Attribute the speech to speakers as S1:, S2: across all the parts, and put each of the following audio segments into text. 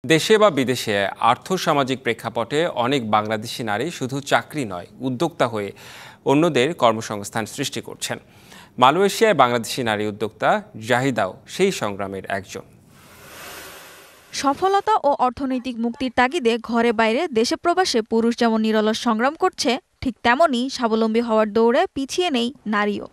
S1: দেশে বা বিদেশে আর্থসামাজিক প্রেক্ষাপটে অনেক বাংলাদেশি নারী শুধু চাকরি নয়, উদ্যোক্তা হয়ে অন্যদের কর্মসংস্থান সৃষ্টি করছেন। মালয়েশিয়ায় বাংলাদেশি নারী উদ্যোক্তা জাহিদাও সেই সংগ্রামের একজন।
S2: সফলতা ও অর্থনৈতিক মুক্তির তাগিদে ঘরে বাইরে দেশে প্রবাসে পুরুষ যেমন নিরলস সংগ্রাম করছে, ঠিক তেমনই স্বাবলম্বী হওয়ার দৌড়ে পিছিয়ে নেই নারীও।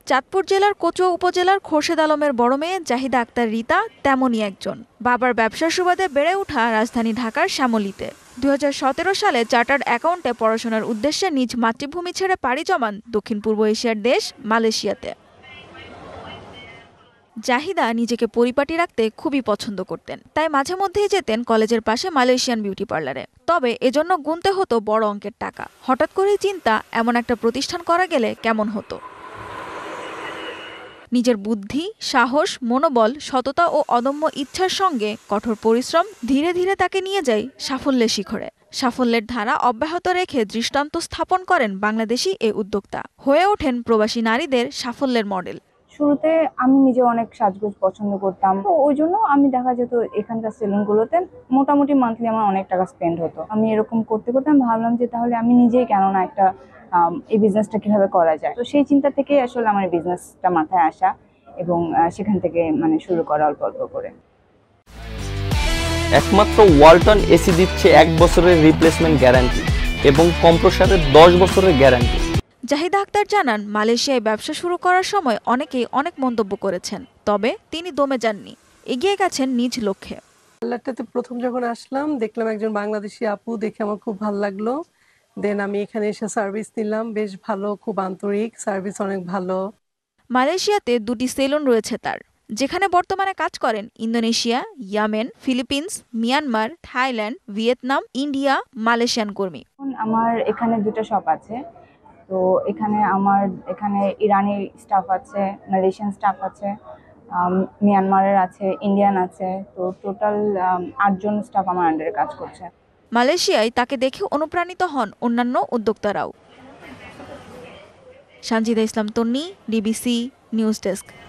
S2: চাঁদপুর জেলার কচুয়া উপজেলার খোরশেদ আলমের বড় মেয়ে জাহিদা আক্তার রিতা তেমনই একজন। বাবার ব্যবসার সুবাদে বেড়ে ওঠা রাজধানী ঢাকার শ্যামলীতে 2017 সালে চার্টার্ড অ্যাকাউন্টে পড়াশোনার উদ্দেশ্যে নিজ মাতৃভূমি ছেড়ে পাড়ি জমান দক্ষিণ পূর্ব এশিয়ার দেশ মালয়েশিয়াতে। জাহিদা নিজেকে পরিপাটি রাখতে খুবই পছন্দ করতেন, তাই মাঝে মধ্যেই যেতেন কলেজের পাশে মালয়েশিয়ান বিউটি পার্লারে। তবে এজন্য গুনতে হতো বড় অঙ্কের টাকা। হঠাৎ করেই চিন্তা, এমন একটা প্রতিষ্ঠান করা গেলে কেমন হতো। নিজের বুদ্ধি, সাহস, মনোবল, সততা ও অদম্য ইচ্ছার সঙ্গে কঠোর পরিশ্রম ধীরে ধীরে তাকে নিয়ে যায় সাফল্যের শিখরে। সাফল্যের ধারা অব্যাহত রেখে দৃষ্টান্ত স্থাপন করেন বাংলাদেশি এ উদ্যোক্তা। হয়ে ওঠেন প্রবাসী নারীদের সাফল্যের মডেল।
S3: শুরুতে আমি নিজে অনেক সাজগোজ পছন্দ করতাম, তো ওই জন্য আমি দেখা যেত এখানকার সেলুনগুলোতে মোটামুটি মান্থলি আমার অনেক টাকা স্পেন্ড হতো। আমি এরকম করতে করতে আমি ভাবলাম যে তাহলে আমি নিজেই কেন না একটা এই বিজনেসটা কিভাবে করা যায়। তো সেই চিন্তা থেকে আসলে আমার বিজনেসটা মাথায় আসা এবং সেখান থেকে শুরু করা অল্প অল্প করে।
S4: একমাত্র ওয়ালটন এসি দিচ্ছে 1 বছরের রিপ্লেসমেন্ট গ্যারান্টি এবং কম্প্রেসারের 10 বছরের গ্যারান্টি।
S2: জাহিদা আক্তার জানান, মালয়েশিয়ায় ব্যবসা শুরু করার সময় অনেকেই অনেক মন্তব্য করেছেন, তবে তিনি দমে যাননি, এগিয়ে গেছেন নিজ লক্ষ্যে।
S5: পার্লারটাতে প্রথম যখন আসলাম দেখলাম একজন বাংলাদেশি আপু, দেখে আমার খুব ভালো লাগলো। দেন আমি এখানে এসে সার্ভিস নিলাম, বেশ ভালো, খুব আন্তরিক, সার্ভিস অনেক ভালো।
S2: মালয়েশিয়াতে 2টি সেলুন রয়েছে তার, যেখানে বর্তমানে কাজ করেন Indonesia, Yemen, Philippines, Myanmar, Thailand, Vietnam, India, Malaysian কর্মী।
S3: আমার এখানে 2টা শপ আছে। তো এখানে ইরানি স্টাফ আছে, মালয়েশিয়ান স্টাফ আছে, মিয়ানমারের আছে, ইন্ডিয়ান আছে। তো টোটাল 8 জন স্টাফ আমার আন্ডারে কাজ করছে।
S2: মালয়েশিয়ায় তাকে দেখে অনুপ্রাণিত হন অন্যান্য উদ্যোক্তারাও। সানজিদা ইসলাম তন্নি, ডিবিসি নিউজ ডেস্ক।